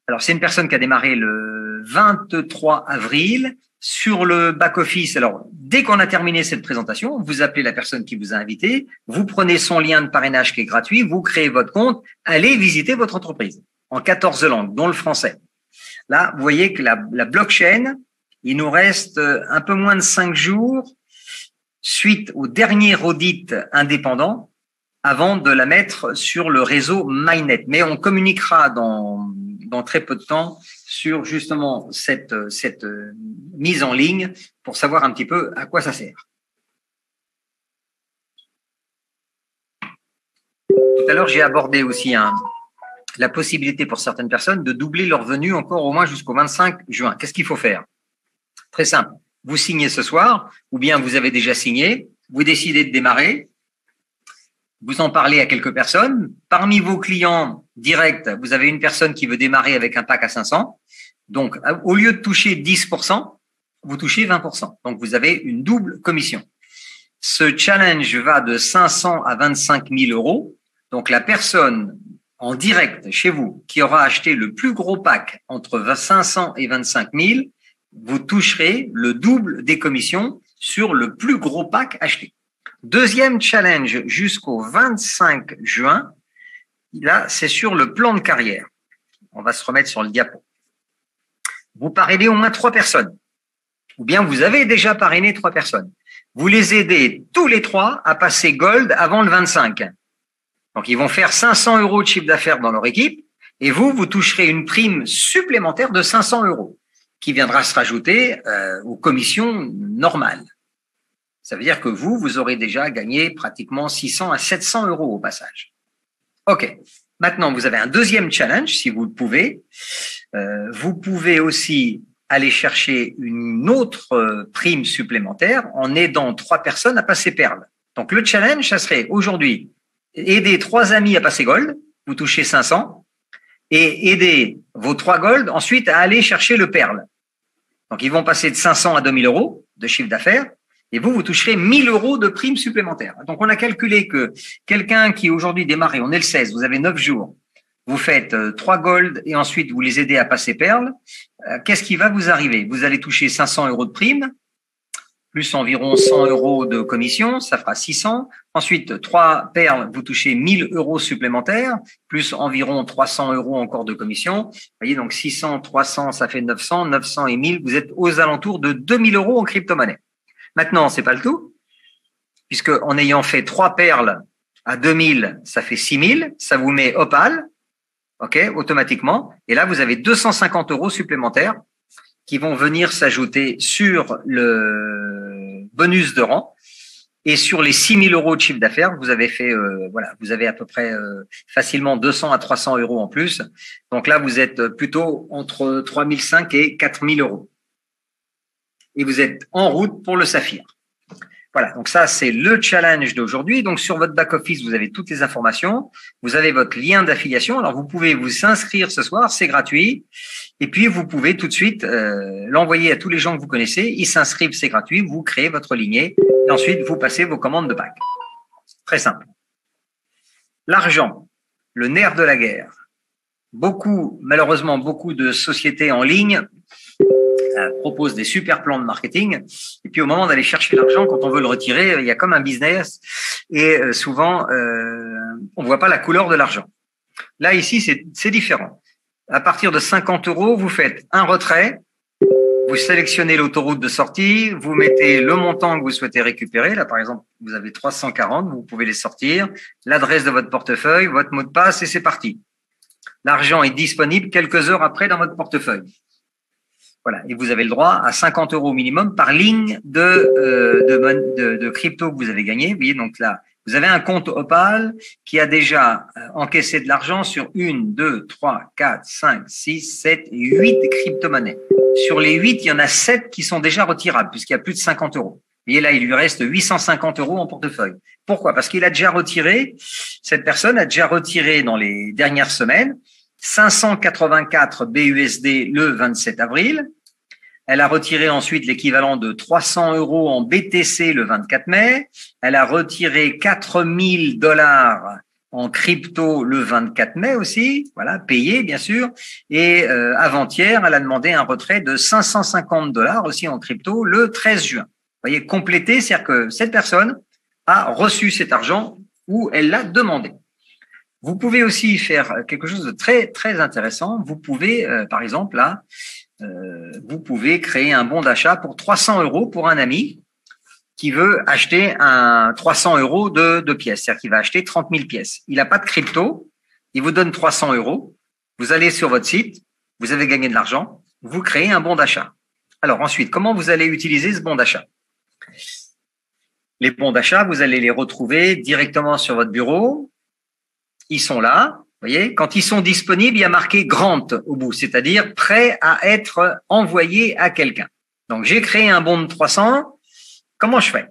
Alors, c'est une personne qui a démarré le 23 avril sur le back-office. Alors, dès qu'on a terminé cette présentation, vous appelez la personne qui vous a invité, vous prenez son lien de parrainage qui est gratuit, vous créez votre compte, allez visiter votre entreprise en 14 langues, dont le français. Là, vous voyez que la blockchain, il nous reste un peu moins de 5 jours suite au dernier audit indépendant avant de la mettre sur le réseau Mainnet. Mais on communiquera dans très peu de temps sur justement cette mise en ligne pour savoir un petit peu à quoi ça sert. Tout à l'heure, j'ai abordé aussi la possibilité pour certaines personnes de doubler leurs revenus encore au moins jusqu'au 25 juin. Qu'est-ce qu'il faut faire? Très simple. Vous signez ce soir, ou bien vous avez déjà signé, vous décidez de démarrer, vous en parlez à quelques personnes. Parmi vos clients directs, vous avez une personne qui veut démarrer avec un pack à 500. Donc, au lieu de toucher 10%, vous touchez 20%. Donc, vous avez une double commission. Ce challenge va de 500 à 25 000 euros. Donc, la personne en direct chez vous qui aura acheté le plus gros pack entre 500 et 25 000, vous toucherez le double des commissions sur le plus gros pack acheté. Deuxième challenge jusqu'au 25 juin. Là, c'est sur le plan de carrière. On va se remettre sur le diapo. Vous parrainez au moins 3 personnes. Ou bien vous avez déjà parrainé 3 personnes. Vous les aidez tous les 3 à passer gold avant le 25. Donc, ils vont faire 500 euros de chiffre d'affaires dans leur équipe et vous toucherez une prime supplémentaire de 500 euros qui viendra se rajouter aux commissions normales. Ça veut dire que vous aurez déjà gagné pratiquement 600 à 700 euros au passage. OK. Maintenant, vous avez un deuxième challenge, si vous le pouvez. Vous pouvez aussi aller chercher une autre prime supplémentaire en aidant 3 personnes à passer perle. Donc, le challenge, ça serait aujourd'hui aider 3 amis à passer gold, vous touchez 500, et aider vos 3 gold ensuite à aller chercher le perle. Donc, ils vont passer de 500 à 2000 euros de chiffre d'affaires, et vous toucherez 1000 euros de prime supplémentaire. Donc, on a calculé que quelqu'un qui aujourd'hui démarre, et on est le 16, vous avez 9 jours, vous faites 3 gold et ensuite vous les aidez à passer perle. Qu'est-ce qui va vous arriver? Vous allez toucher 500 euros de prime, plus environ 100 euros de commission, ça fera 600. Ensuite, 3 perles, vous touchez 1000 euros supplémentaires, plus environ 300 euros encore de commission. Vous voyez, donc 600, 300, ça fait 900, 900 et 1000, vous êtes aux alentours de 2000 euros en crypto-monnaie. Maintenant, c'est pas le tout, puisque en ayant fait 3 perles à 2000, ça fait 6000, ça vous met Opal, OK, automatiquement. Et là, vous avez 250 euros supplémentaires qui vont venir s'ajouter sur le bonus de rang et sur les 6 000 euros de chiffre d'affaires. Vous avez fait, voilà, vous avez à peu près facilement 200 à 300 euros en plus. Donc là, vous êtes plutôt entre 3 500 et 4 000 euros. Et vous êtes en route pour le saphir. Voilà, donc ça, c'est le challenge d'aujourd'hui. Donc, sur votre back-office, vous avez toutes les informations. Vous avez votre lien d'affiliation. Alors, vous pouvez vous inscrire ce soir, c'est gratuit. Et puis, vous pouvez tout de suite l'envoyer à tous les gens que vous connaissez. Ils s'inscrivent, c'est gratuit. Vous créez votre lignée. Et ensuite, vous passez vos commandes de pack. Très simple. L'argent, le nerf de la guerre. Malheureusement, beaucoup de sociétés en ligne propose des super plans de marketing. Et puis, au moment d'aller chercher l'argent, quand on veut le retirer, il y a comme un business. Et souvent, on voit pas la couleur de l'argent. Là, ici, c'est différent. À partir de 50 euros, vous faites un retrait. Vous sélectionnez l'autoroute de sortie. Vous mettez le montant que vous souhaitez récupérer. Là, par exemple, vous avez 340. Vous pouvez les sortir. L'adresse de votre portefeuille, votre mot de passe et c'est parti. L'argent est disponible quelques heures après dans votre portefeuille. Voilà, et vous avez le droit à 50 euros minimum par ligne de crypto que vous avez gagné. Vous voyez, donc là, vous avez un compte Opal qui a déjà encaissé de l'argent sur 1, 2, 3, 4, 5, 6, 7 et 8 crypto-monnaies. Sur les 8, il y en a 7 qui sont déjà retirables puisqu'il y a plus de 50 euros. Vous voyez, là, il lui reste 850 euros en portefeuille. Pourquoi? Parce qu'il a déjà retiré, cette personne a déjà retiré dans les dernières semaines 584 BUSD le 27 avril. Elle a retiré ensuite l'équivalent de 300 euros en BTC le 24 mai. Elle a retiré 4000 $ en crypto le 24 mai aussi, voilà, payé bien sûr. Et avant-hier, elle a demandé un retrait de 550 $ aussi en crypto le 13 juin. Vous voyez, complété, c'est-à-dire que cette personne a reçu cet argent ou elle l'a demandé. Vous pouvez aussi faire quelque chose de très très intéressant. Vous pouvez, par exemple, là, vous pouvez créer un bon d'achat pour 300 euros pour un ami qui veut acheter 300 euros de pièces, c'est-à-dire qu'il va acheter 30 000 pièces. Il n'a pas de crypto, il vous donne 300 euros. Vous allez sur votre site, vous avez gagné de l'argent, vous créez un bon d'achat. Alors ensuite, comment vous allez utiliser ce bon d'achat? Les bons d'achat, vous allez les retrouver directement sur votre bureau. Ils sont là. Vous voyez, quand ils sont disponibles, il y a marqué Grant au bout, c'est-à-dire prêt à être envoyé à quelqu'un. Donc, j'ai créé un bon de 300. Comment je fais?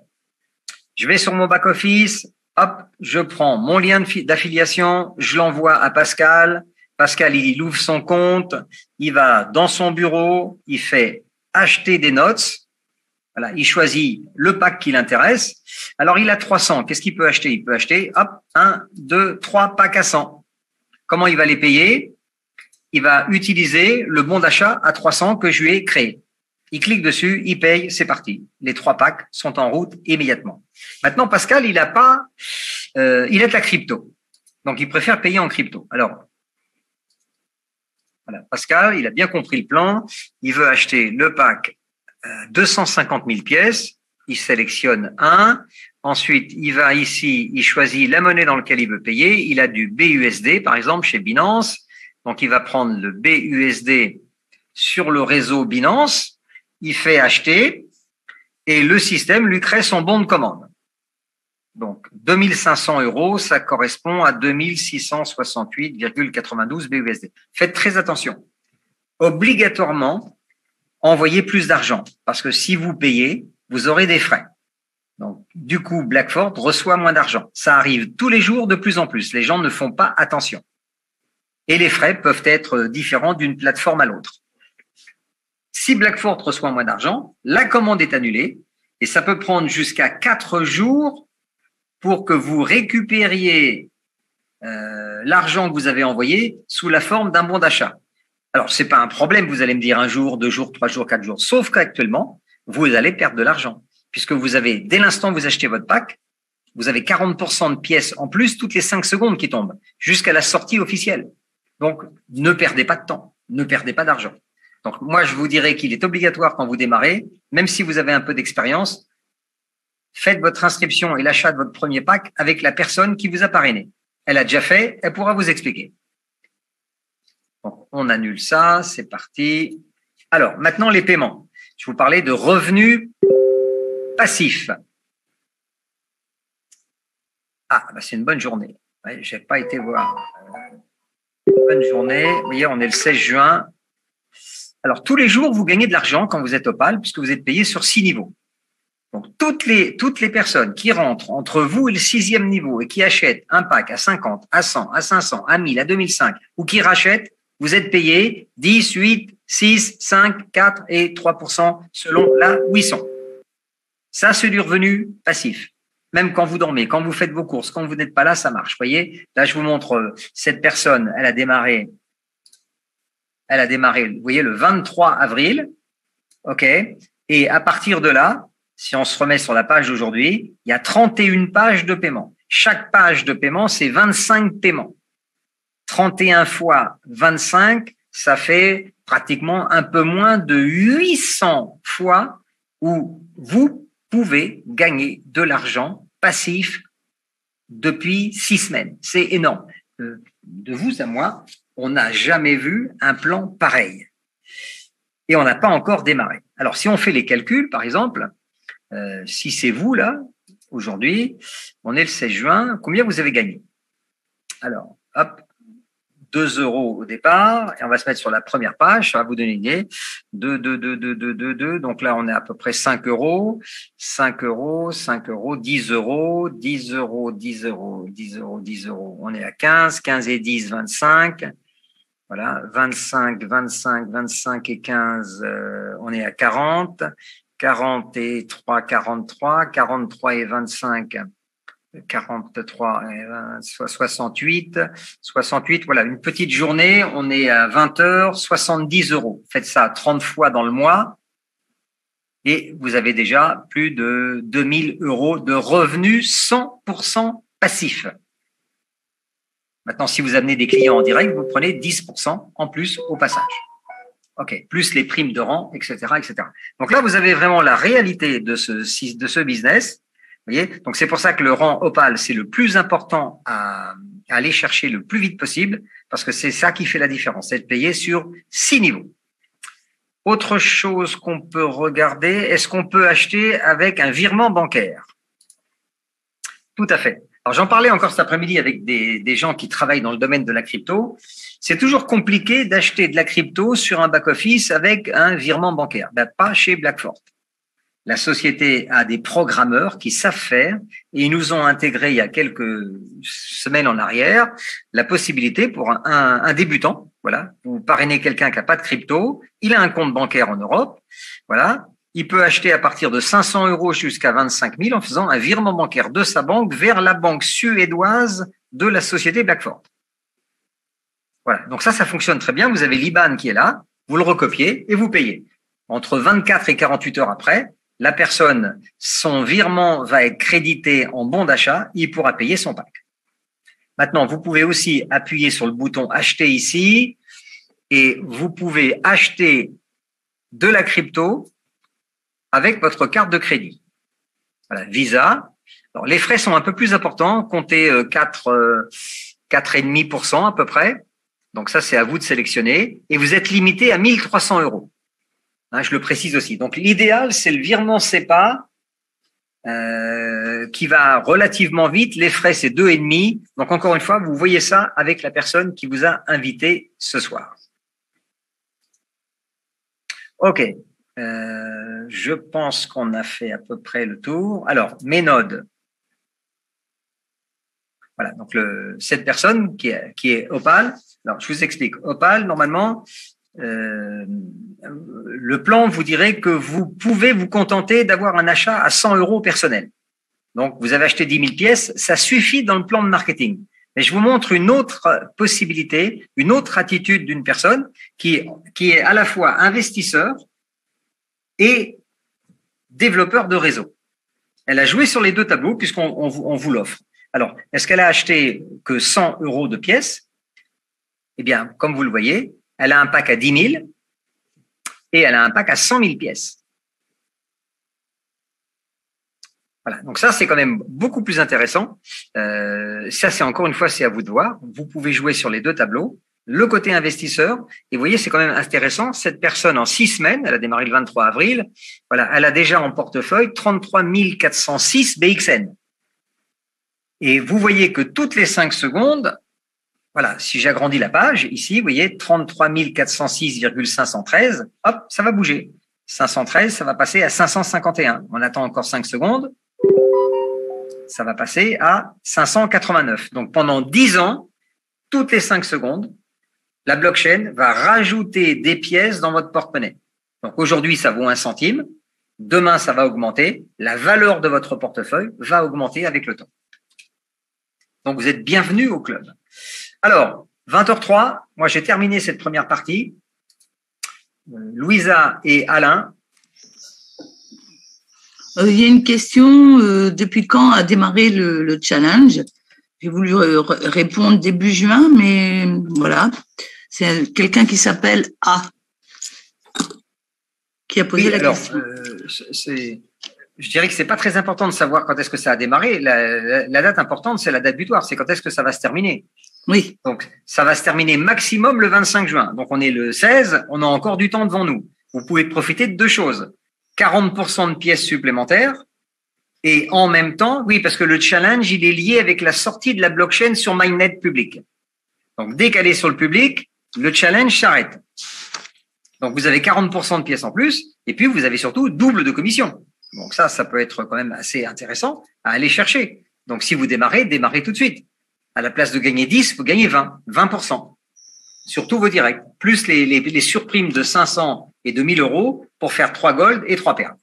Je vais sur mon back-office, hop, je prends mon lien d'affiliation, je l'envoie à Pascal. Pascal, il ouvre son compte, il va dans son bureau, il fait acheter des notes. Voilà, il choisit le pack qui l'intéresse. Alors, il a 300. Qu'est-ce qu'il peut acheter? Il peut acheter, hop, 1, 2, 3 packs à 100. Comment il va les payer? Il va utiliser le bon d'achat à 300 que je lui ai créé. Il clique dessus, il paye, c'est parti. Les 3 packs sont en route immédiatement. Maintenant, Pascal, il a de la crypto. Donc, il préfère payer en crypto. Alors, voilà, Pascal, il a bien compris le plan. Il veut acheter le pack 250 000 pièces. Il sélectionne un. Ensuite, il va ici, il choisit la monnaie dans laquelle il veut payer. Il a du BUSD, par exemple, chez Binance. Donc, il va prendre le BUSD sur le réseau Binance. Il fait acheter et le système lui crée son bon de commande. Donc, 2500 €, ça correspond à 2668,92 BUSD. Faites très attention. Obligatoirement, envoyez plus d'argent parce que si vous payez, vous aurez des frais. Donc, du coup, Blackford reçoit moins d'argent. Ça arrive tous les jours de plus en plus. Les gens ne font pas attention. Et les frais peuvent être différents d'une plateforme à l'autre. Si Blackford reçoit moins d'argent, la commande est annulée et ça peut prendre jusqu'à 4 jours pour que vous récupériez l'argent que vous avez envoyé sous la forme d'un bon d'achat. Alors, c'est pas un problème, vous allez me dire 1 jour, 2 jours, 3 jours, 4 jours, sauf qu'actuellement, vous allez perdre de l'argent puisque vous avez, dès l'instant où vous achetez votre pack, vous avez 40% de pièces en plus toutes les 5 secondes qui tombent jusqu'à la sortie officielle. Donc, ne perdez pas de temps, ne perdez pas d'argent. Donc, moi, je vous dirais qu'il est obligatoire quand vous démarrez, même si vous avez un peu d'expérience, faites votre inscription et l'achat de votre premier pack avec la personne qui vous a parrainé. Elle a déjà fait, elle pourra vous expliquer. Donc, on annule ça, c'est parti. Alors, maintenant, les paiements. Je vous parlais de revenus passifs. Ah, bah c'est une bonne journée. Ouais, j'ai pas été voir. Bonne journée. Vous voyez, on est le 16 juin. Alors, tous les jours, vous gagnez de l'argent quand vous êtes Opal, puisque vous êtes payé sur 6 niveaux. Donc, toutes les personnes qui rentrent entre vous et le 6e niveau et qui achètent un pack à 50, à 100, à 500, à 1000, à 2005, ou qui rachètent, vous êtes payé 10, 8, 6, 5, 4 et 3% selon là où ils sont. Ça, c'est du revenu passif. Même quand vous dormez, quand vous faites vos courses, quand vous n'êtes pas là, ça marche. Vous voyez, là, je vous montre cette personne, elle a démarré, vous voyez, le 23 avril. OK. Et à partir de là, si on se remet sur la page d'aujourd'hui, il y a 31 pages de paiement. Chaque page de paiement, c'est 25 paiements. 31 fois 25, ça fait pratiquement un peu moins de 800 fois où vous pouvez gagner de l'argent passif depuis 6 semaines. C'est énorme. De vous à moi, on n'a jamais vu un plan pareil. Et on n'a pas encore démarré. Alors, si on fait les calculs, par exemple, si c'est vous, là, aujourd'hui, on est le 16 juin, combien vous avez gagné? Alors, hop, 2 € au départ, et on va se mettre sur la première page, ça va vous donner une idée. 2, donc là, on est à peu près 5 €, 5 €, 5 €, 10 €, 10 €, 10 €, 10 €, 10 €, on est à 15, 15 et 10, 25. Voilà, 25, 25, 25 et 15, on est à 40. 40 et 3, 43. 43 et 25, 43 et 20, 68. 68, voilà, une petite journée, on est à 20 heures, 70 €. Faites ça 30 fois dans le mois et vous avez déjà plus de 2000 € de revenus 100% passifs. Maintenant, si vous amenez des clients en direct, vous prenez 10% en plus au passage. OK, plus les primes de rang, etc., etc. Donc là, vous avez vraiment la réalité de ce business. Vous voyez, donc c'est pour ça que le rang Opal, c'est le plus important à aller chercher le plus vite possible, parce que c'est ça qui fait la différence, c'est de payer sur 6 niveaux. Autre chose qu'on peut regarder, est-ce qu'on peut acheter avec un virement bancaire? Tout à fait. Alors, j'en parlais encore cet après-midi avec des gens qui travaillent dans le domaine de la crypto. C'est toujours compliqué d'acheter de la crypto sur un back-office avec un virement bancaire. Ben, pas chez Blackford. la société a des programmeurs qui savent faire et ils nous ont intégré il y a quelques semaines en arrière la possibilité pour un débutant, voilà, vous parrainez quelqu'un qui n'a pas de crypto, il a un compte bancaire en Europe, voilà, il peut acheter à partir de 500 € jusqu'à 25 000 en faisant un virement bancaire de sa banque vers la banque suédoise de la société Blackford. Voilà, donc ça fonctionne très bien. Vous avez l'IBAN qui est là, vous le recopiez et vous payez. Entre 24 et 48 heures après, la personne, son virement va être crédité en bon d'achat, il pourra payer son pack. Maintenant, vous pouvez aussi appuyer sur le bouton acheter ici et vous pouvez acheter de la crypto avec votre carte de crédit. Voilà, Visa. Alors, les frais sont un peu plus importants, comptez 4,5% à peu près. Donc ça, c'est à vous de sélectionner. Et vous êtes limité à 1 300 €. Hein, je le précise aussi. Donc l'idéal, c'est le virement SEPA qui va relativement vite. Les frais, c'est 2,5. Donc encore une fois, vous voyez ça avec la personne qui vous a invité ce soir. OK. Je pense qu'on a fait à peu près le tour. Alors, mes nodes. Voilà, donc cette personne qui est Opal. Alors, je vous explique. Opal, normalement, le plan vous dirait que vous pouvez vous contenter d'avoir un achat à 100 € personnel. Donc, vous avez acheté 10 000 pièces, ça suffit dans le plan de marketing. Mais je vous montre une autre possibilité, une autre attitude d'une personne qui est à la fois investisseur et développeur de réseau. Elle a joué sur les deux tableaux puisqu'on vous l'offre. Alors, est-ce qu'elle a acheté que 100 € de pièces? Eh bien, comme vous le voyez, elle a un pack à 10 000 et elle a un pack à 100 000 pièces. Voilà, donc ça, c'est quand même beaucoup plus intéressant. Ça, c'est encore une fois, c'est à vous de voir. Vous pouvez jouer sur les deux tableaux. Le côté investisseur, et vous voyez, c'est quand même intéressant. Cette personne, en 6 semaines, elle a démarré le 23 avril, voilà, elle a déjà en portefeuille 33 406 BXN. Et vous voyez que toutes les 5 secondes, voilà, si j'agrandis la page, ici, vous voyez, 33 406,513, hop, ça va bouger. 513, ça va passer à 551. On attend encore 5 secondes. Ça va passer à 589. Donc, pendant 10 ans, toutes les 5 secondes, la blockchain va rajouter des pièces dans votre porte-monnaie. Donc, aujourd'hui, ça vaut 1 centime. Demain, ça va augmenter. La valeur de votre portefeuille va augmenter avec le temps. Donc, vous êtes bienvenus au club. Alors, 20h03, moi, j'ai terminé cette première partie. Louisa et Alain. Il y a une question, depuis quand a démarré le challenge? J'ai voulu répondre début juin, mais voilà. C'est quelqu'un qui s'appelle A qui a posé la question. Je dirais que c'est pas très important de savoir quand est-ce que ça a démarré. La date importante, c'est la date butoir. C'est quand est-ce que ça va se terminer. Oui. Donc, ça va se terminer maximum le 25 juin. Donc, on est le 16, on a encore du temps devant nous. Vous pouvez profiter de deux choses. 40% de pièces supplémentaires et en même temps, oui, parce que le challenge, il est lié avec la sortie de la blockchain sur Mainnet public. Donc, dès qu'elle est sur le public, le challenge s'arrête. Donc, vous avez 40% de pièces en plus et puis vous avez surtout double de commission. Donc, ça peut être quand même assez intéressant à aller chercher. Donc, si vous démarrez tout de suite. À la place de gagner 10, vous gagnez 20% sur tous vos directs, plus les surprimes de 500 et de 1000 € pour faire 3 gold et 3 perles.